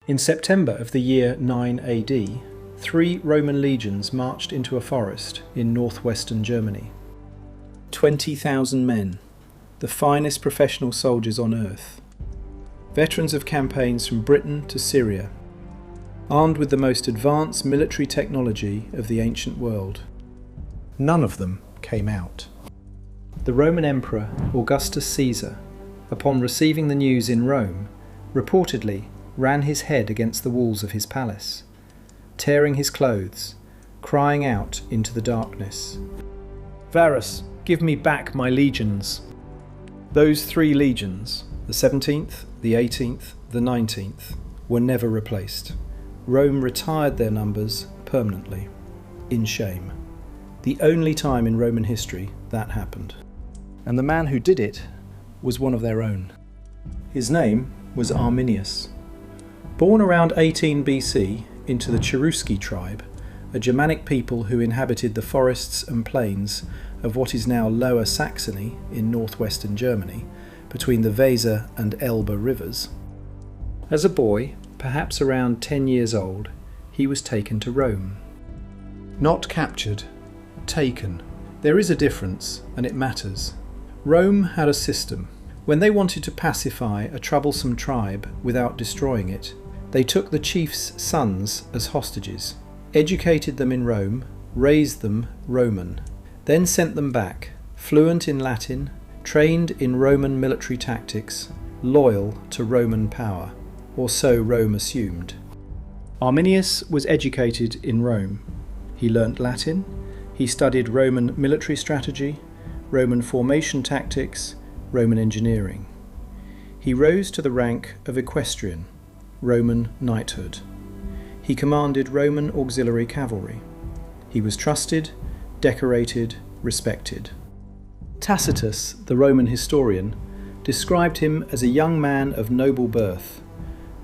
In September of the year 9 AD, 3 Roman legions marched into a forest in northwestern Germany. 20,000 men, the finest professional soldiers on earth, veterans of campaigns from Britain to Syria, armed with the most advanced military technology of the ancient world. None of them came out. The Roman Emperor Augustus Caesar, upon receiving the news in Rome, reportedly ran his head against the walls of his palace, tearing his clothes, crying out into the darkness, "Varus, give me back my legions." Those 3 legions, the 17th, the 18th, the 19th, were never replaced. Rome retired their numbers permanently, in shame. The only time in Roman history that happened. And the man who did it was one of their own. His name was Arminius. Born around 18 BC into the Cherusci tribe, a Germanic people who inhabited the forests and plains of what is now Lower Saxony in northwestern Germany, between the Weser and Elbe rivers. As a boy, perhaps around 10 years old, he was taken to Rome. Not captured, taken. There is a difference, and it matters. Rome had a system. When they wanted to pacify a troublesome tribe without destroying it, they took the chief's sons as hostages, educated them in Rome, raised them Roman, then sent them back, fluent in Latin, trained in Roman military tactics, loyal to Roman power, or so Rome assumed. Arminius was educated in Rome. He learnt Latin, he studied Roman military strategy, Roman formation tactics, Roman engineering. He rose to the rank of equestrian, Roman knighthood. He commanded Roman auxiliary cavalry. He was trusted, decorated, respected. Tacitus, the Roman historian, described him as a young man of noble birth,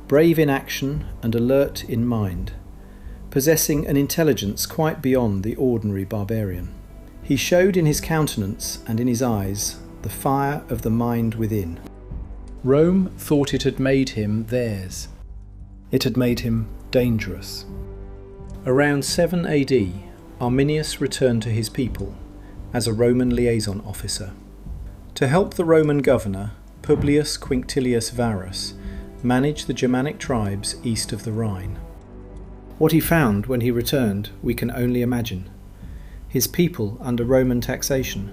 brave in action and alert in mind, possessing an intelligence quite beyond the ordinary barbarian. He showed in his countenance and in his eyes the fire of the mind within. Rome thought it had made him theirs. It had made him dangerous. Around 7 AD, Arminius returned to his people as a Roman liaison officer. To help the Roman governor, Publius Quinctilius Varus, manage the Germanic tribes east of the Rhine. What he found when he returned, we can only imagine. His people under Roman taxation,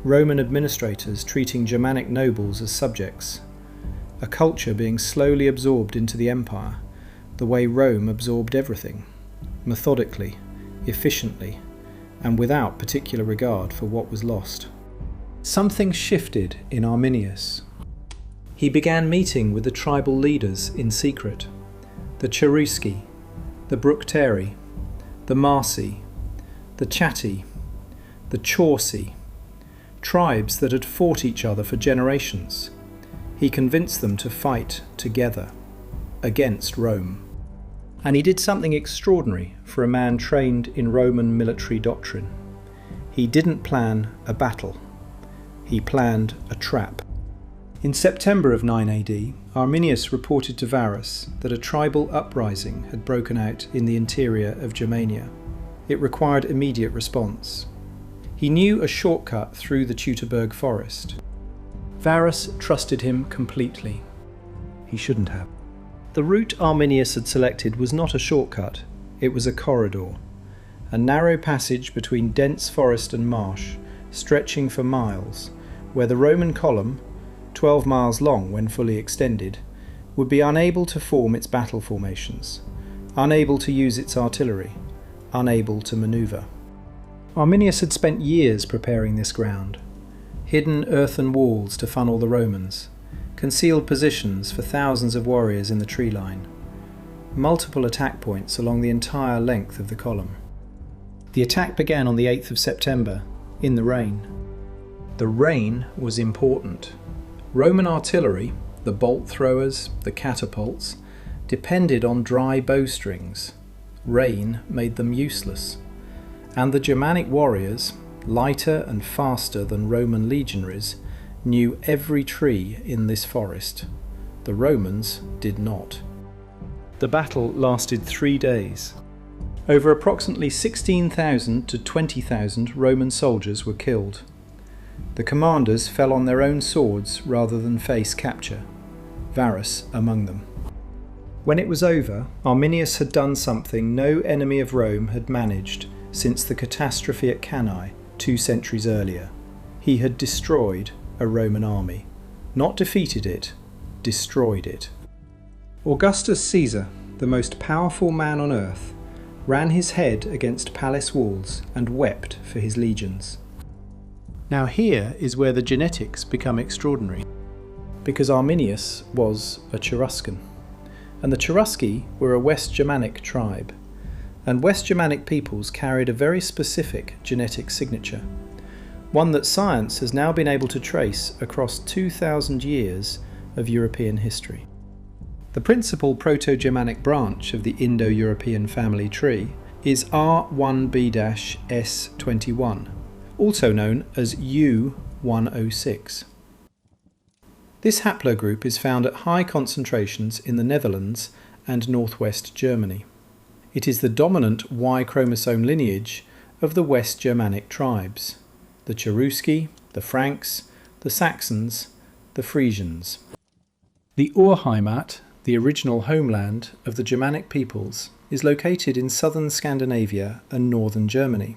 Roman administrators treating Germanic nobles as subjects, a culture being slowly absorbed into the empire, the way Rome absorbed everything, methodically, efficiently, and without particular regard for what was lost. Something shifted in Arminius. He began meeting with the tribal leaders in secret, the Cherusci, the Bructeri, the Marsi, the Chatti, the Chauci, tribes that had fought each other for generations. He convinced them to fight together against Rome. And he did something extraordinary for a man trained in Roman military doctrine. He didn't plan a battle. He planned a trap. In September of 9 AD, Arminius reported to Varus that a tribal uprising had broken out in the interior of Germania. It required immediate response. He knew a shortcut through the Teutoburg Forest. Varus trusted him completely. He shouldn't have. The route Arminius had selected was not a shortcut, it was a corridor, a narrow passage between dense forest and marsh, stretching for miles, where the Roman column, 12 miles long when fully extended, would be unable to form its battle formations, unable to use its artillery, unable to manoeuvre. Arminius had spent years preparing this ground, hidden earthen walls to funnel the Romans, concealed positions for thousands of warriors in the tree line, multiple attack points along the entire length of the column. The attack began on the 8th of September, in the rain. The rain was important. Roman artillery, the bolt throwers, the catapults, depended on dry bowstrings. Rain made them useless. And the Germanic warriors, lighter and faster than Roman legionaries, knew every tree in this forest. The Romans did not. The battle lasted 3 days. Over approximately 16,000 to 20,000 Roman soldiers were killed. The commanders fell on their own swords rather than face capture, Varus among them. When it was over, Arminius had done something no enemy of Rome had managed since the catastrophe at Cannae 2 centuries earlier. He had destroyed a Roman army. Not defeated it, destroyed it. Augustus Caesar, the most powerful man on earth, ran his head against palace walls and wept for his legions. Now here is where the genetics become extraordinary, because Arminius was a Cheruscan, and the Cherusci were a West Germanic tribe, and West Germanic peoples carried a very specific genetic signature, one that science has now been able to trace across 2,000 years of European history. The principal Proto-Germanic branch of the Indo-European family tree is R1b-S21, also known as U106. This haplogroup is found at high concentrations in the Netherlands and northwest Germany. It is the dominant Y chromosome lineage of the West Germanic tribes, the Cherusci, the Franks, the Saxons, the Frisians. The Urheimat, the original homeland of the Germanic peoples, is located in southern Scandinavia and northern Germany.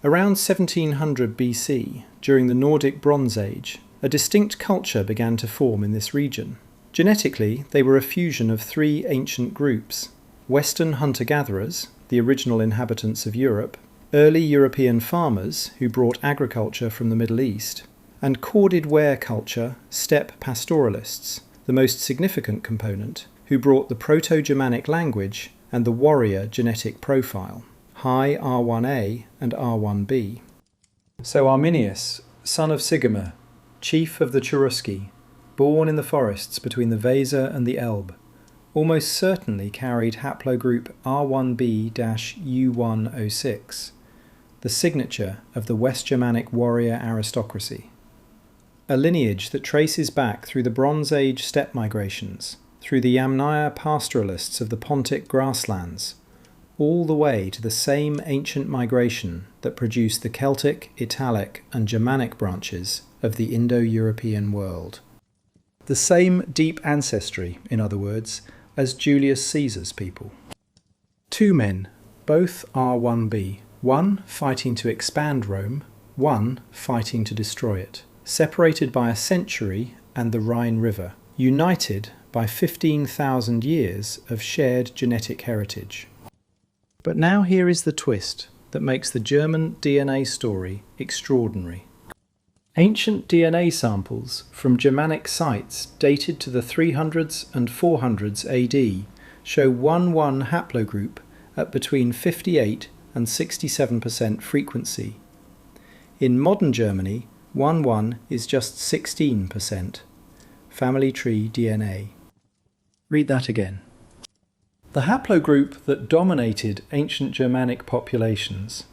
Around 1700 BC, during the Nordic Bronze Age, a distinct culture began to form in this region. Genetically, they were a fusion of 3 ancient groups: Western hunter-gatherers, the original inhabitants of Europe, early European farmers who brought agriculture from the Middle East, and corded ware culture steppe pastoralists, the most significant component, who brought the Proto-Germanic language and the warrior genetic profile, high R1a and R1b. So Arminius, son of Sigimer, chief of the Cherusci, born in the forests between the Weser and the Elbe, almost certainly carried haplogroup R1b-U106, the signature of the West Germanic warrior aristocracy. A lineage that traces back through the Bronze Age steppe migrations, through the Yamnaya pastoralists of the Pontic grasslands, all the way to the same ancient migration that produced the Celtic, Italic and Germanic branches of the Indo-European world. The same deep ancestry, in other words, as Julius Caesar's people. 2 men, both R1b, one fighting to expand Rome, one fighting to destroy it, separated by a century and the Rhine River, united by 15,000 years of shared genetic heritage. But now here is the twist that makes the German DNA story extraordinary. Ancient DNA samples from Germanic sites dated to the 300s and 400s AD show 1-1 haplogroup at between 58 and 67% frequency. In modern Germany, 1-1 is just 16%. Family tree DNA. Read that again. The haplogroup that dominated ancient Germanic populations,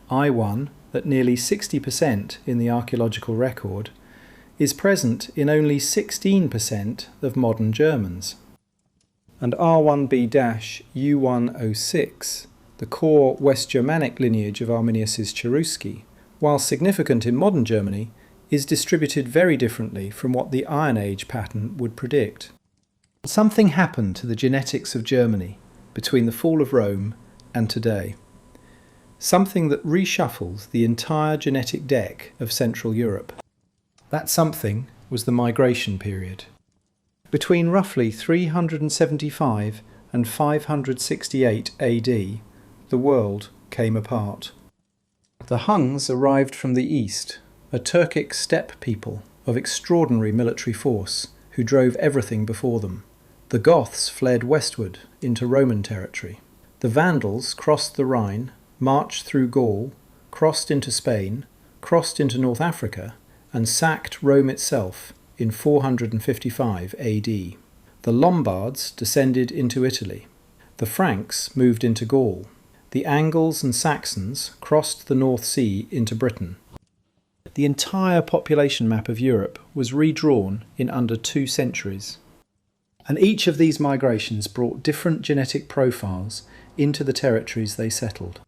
I1, at nearly 60% in the archaeological record, is present in only 16% of modern Germans. And R1b-U106, the core West Germanic lineage of Arminius's Cherusci, while significant in modern Germany, is distributed very differently from what the Iron Age pattern would predict. Something happened to the genetics of Germany between the fall of Rome and today. Something that reshuffled the entire genetic deck of Central Europe. That something was the migration period. Between roughly 375 and 568 AD, the world came apart. The Huns arrived from the east, a Turkic steppe people of extraordinary military force who drove everything before them. The Goths fled westward into Roman territory. The Vandals crossed the Rhine, marched through Gaul, crossed into Spain, crossed into North Africa, and sacked Rome itself in 455 AD. The Lombards descended into Italy. The Franks moved into Gaul. The Angles and Saxons crossed the North Sea into Britain. The entire population map of Europe was redrawn in under 2 centuries. And each of these migrations brought different genetic profiles into the territories they settled.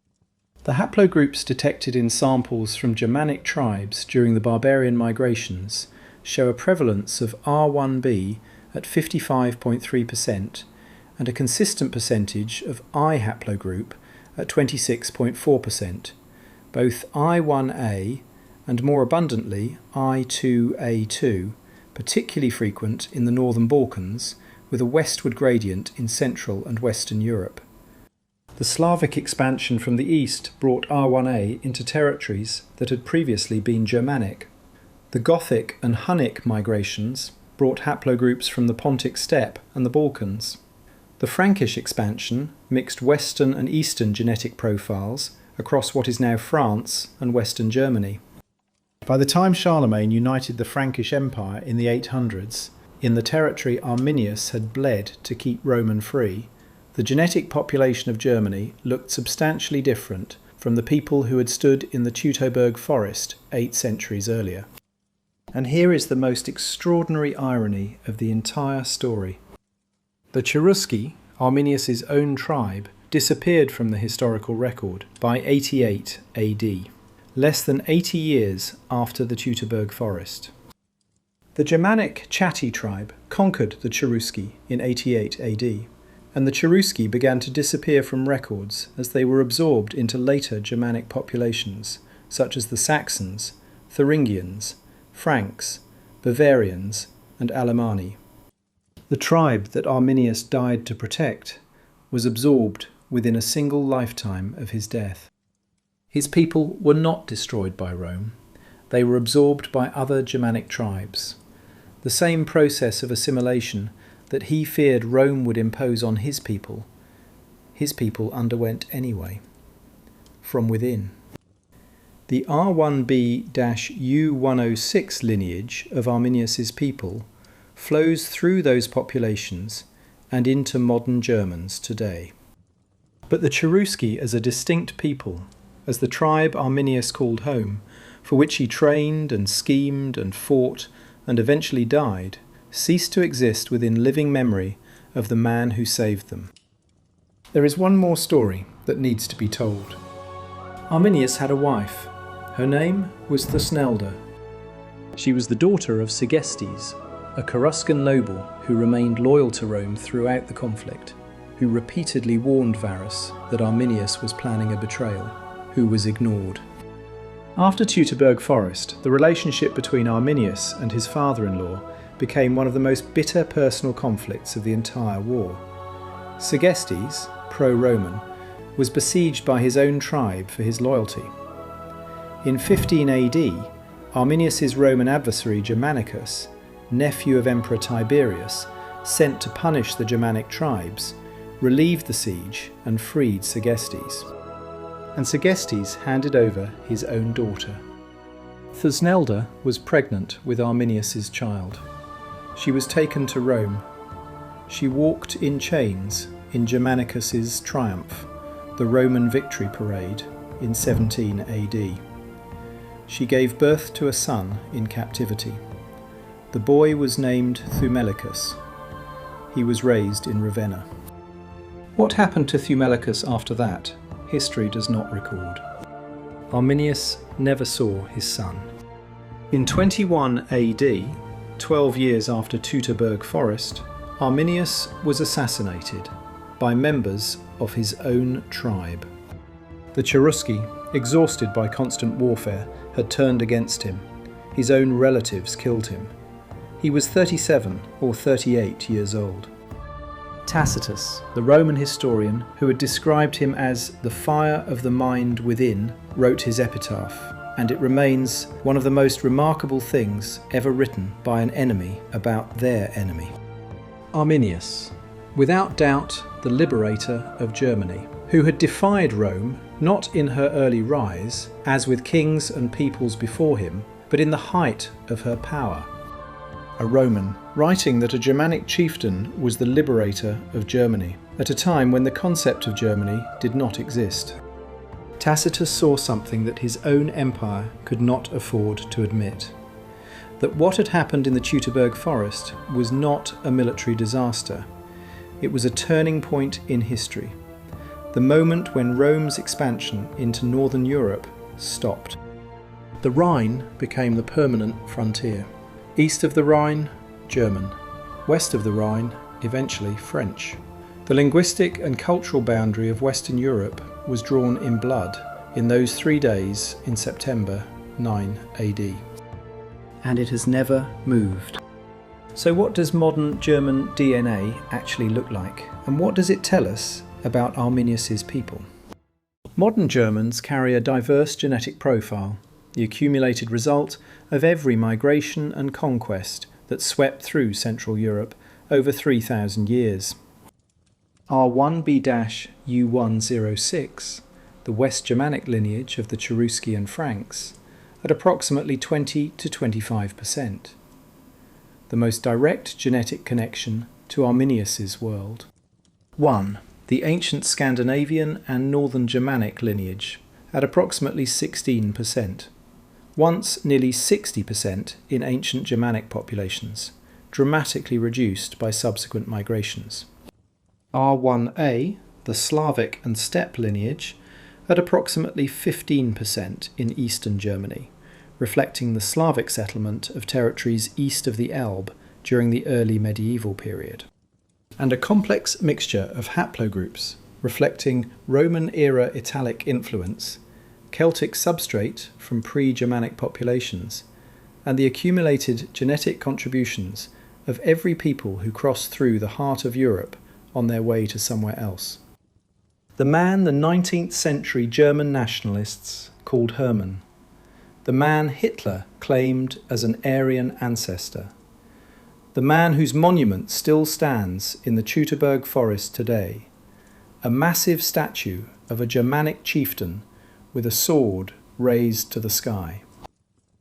The haplogroups detected in samples from Germanic tribes during the barbarian migrations show a prevalence of R1b at 55.3% and a consistent percentage of I haplogroup at 26.4%, both I1a and more abundantly I2a2, particularly frequent in the northern Balkans, with a westward gradient in Central and Western Europe. The Slavic expansion from the east brought R1a into territories that had previously been Germanic. The Gothic and Hunnic migrations brought haplogroups from the Pontic steppe and the Balkans. The Frankish expansion mixed Western and Eastern genetic profiles across what is now France and Western Germany. By the time Charlemagne united the Frankish Empire in the 800s, in the territory Arminius had bled to keep Roman free, the genetic population of Germany looked substantially different from the people who had stood in the Teutoburg Forest 8 centuries earlier. And here is the most extraordinary irony of the entire story. The Cherusci, Arminius's own tribe, disappeared from the historical record by 88 AD, less than 80 years after the Teutoburg Forest. The Germanic Chatti tribe conquered the Cherusci in 88 AD, and the Cherusci began to disappear from records as they were absorbed into later Germanic populations, such as the Saxons, Thuringians, Franks, Bavarians, and Alemanni. The tribe that Arminius died to protect was absorbed within a single lifetime of his death. His people were not destroyed by Rome. They were absorbed by other Germanic tribes. The same process of assimilation that he feared Rome would impose on his people underwent anyway, from within. The R1b-U106 lineage of Arminius's people flows through those populations and into modern Germans today. But the Cherusci as a distinct people, as the tribe Arminius called home, for which he trained and schemed and fought and eventually died, ceased to exist within living memory of the man who saved them. There is one more story that needs to be told. Arminius had a wife. Her name was Thusnelda. She was the daughter of Segestes, a Cheruscan noble who remained loyal to Rome throughout the conflict, who repeatedly warned Varus that Arminius was planning a betrayal, who was ignored. After Teutoburg Forest, the relationship between Arminius and his father-in-law became one of the most bitter personal conflicts of the entire war. Segestes, pro-Roman, was besieged by his own tribe for his loyalty. In 15 AD, Arminius's Roman adversary Germanicus, nephew of Emperor Tiberius, sent to punish the Germanic tribes, relieved the siege and freed Segestes. And Segestes handed over his own daughter. Thusnelda was pregnant with Arminius's child. She was taken to Rome. She walked in chains in Germanicus's triumph, the Roman victory parade, in 17 AD. She gave birth to a son in captivity. The boy was named Thumelicus. He was raised in Ravenna. What happened to Thumelicus after that, history does not record. Arminius never saw his son. In 21 AD, 12 years after Teutoburg Forest, Arminius was assassinated by members of his own tribe. The Cherusci, exhausted by constant warfare, had turned against him. His own relatives killed him. He was 37 or 38 years old. Tacitus, the Roman historian who had described him as the fire of the mind within, wrote his epitaph, and it remains one of the most remarkable things ever written by an enemy about their enemy. Arminius, without doubt the liberator of Germany, who had defied Rome not in her early rise, as with kings and peoples before him, but in the height of her power. A Roman, writing that a Germanic chieftain was the liberator of Germany, at a time when the concept of Germany did not exist. Tacitus saw something that his own empire could not afford to admit. that what had happened in the Teutoburg Forest was not a military disaster. It was a turning point in history, the moment when Rome's expansion into northern Europe stopped. The Rhine became the permanent frontier. East of the Rhine, German. West of the Rhine, eventually French. The linguistic and cultural boundary of Western Europe was drawn in blood in those 3 days in September 9 AD. And it has never moved. So what does modern German DNA actually look like? And what does it tell us about Arminius's people? Modern Germans carry a diverse genetic profile, the accumulated result of every migration and conquest that swept through Central Europe over 3,000 years. R1b-U106, the West Germanic lineage of the Cherusci and Franks, at approximately 20 to 25%. The most direct genetic connection to Arminius's world. 1. The ancient Scandinavian and Northern Germanic lineage, at approximately 16%. Once nearly 60% in ancient Germanic populations, dramatically reduced by subsequent migrations. R1a, the Slavic and steppe lineage, at approximately 15% in eastern Germany, reflecting the Slavic settlement of territories east of the Elbe during the early medieval period. And a complex mixture of haplogroups, reflecting Roman-era Italic influence, Celtic substrate from pre-Germanic populations, and the accumulated genetic contributions of every people who crossed through the heart of Europe on their way to somewhere else. The man the 19th century German nationalists called Hermann. The man Hitler claimed as an Aryan ancestor. The man whose monument still stands in the Teutoburg Forest today. A massive statue of a Germanic chieftain with a sword raised to the sky.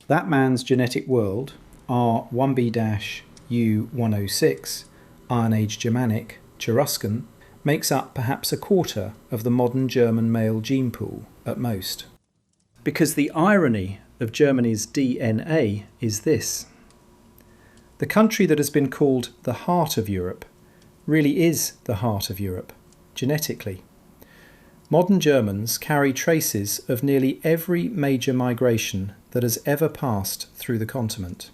That man's genetic world, R1b-U106, Iron Age Germanic, Cheruscan, makes up perhaps a quarter of the modern German male gene pool at most. Because the irony of Germany's DNA is this. The country that has been called the heart of Europe really is the heart of Europe, genetically. Modern Germans carry traces of nearly every major migration that has ever passed through the continent.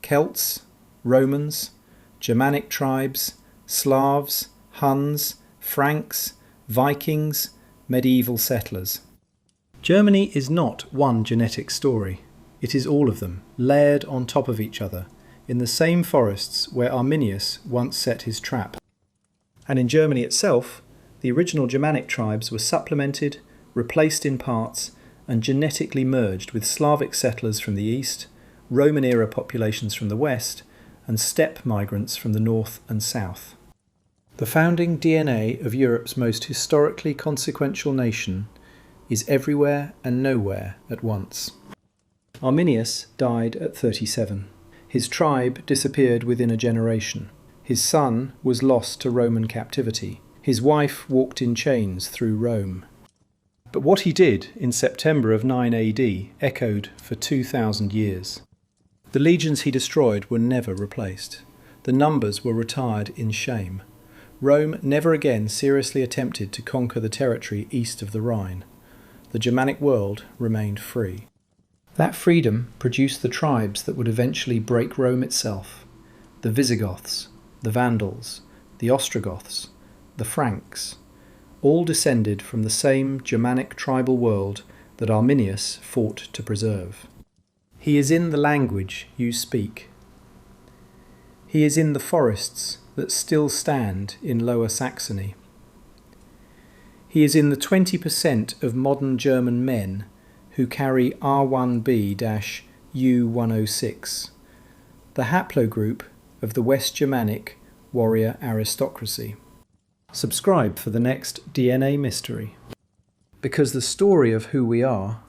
Celts, Romans, Germanic tribes, Slavs, Huns, Franks, Vikings, medieval settlers. Germany is not one genetic story. It is all of them, layered on top of each other, in the same forests where Arminius once set his trap. And in Germany itself, the original Germanic tribes were supplemented, replaced in parts, and genetically merged with Slavic settlers from the east, Roman-era populations from the west, and steppe migrants from the north and south. The founding DNA of Europe's most historically consequential nation is everywhere and nowhere at once. Arminius died at 37. His tribe disappeared within a generation. His son was lost to Roman captivity. His wife walked in chains through Rome. But what he did in September of 9 AD echoed for 2,000 years. The legions he destroyed were never replaced. The numbers were retired in shame. Rome never again seriously attempted to conquer the territory east of the Rhine. The Germanic world remained free. That freedom produced the tribes that would eventually break Rome itself. The Visigoths, the Vandals, the Ostrogoths, the Franks, all descended from the same Germanic tribal world that Arminius fought to preserve. He is in the language you speak. He is in the forests that still stand in Lower Saxony. He is in the 20% of modern German men who carry R1b-U106, the haplogroup of the West Germanic warrior aristocracy. Subscribe for the next DNA mystery, because the story of who we are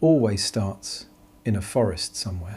always starts in a forest somewhere.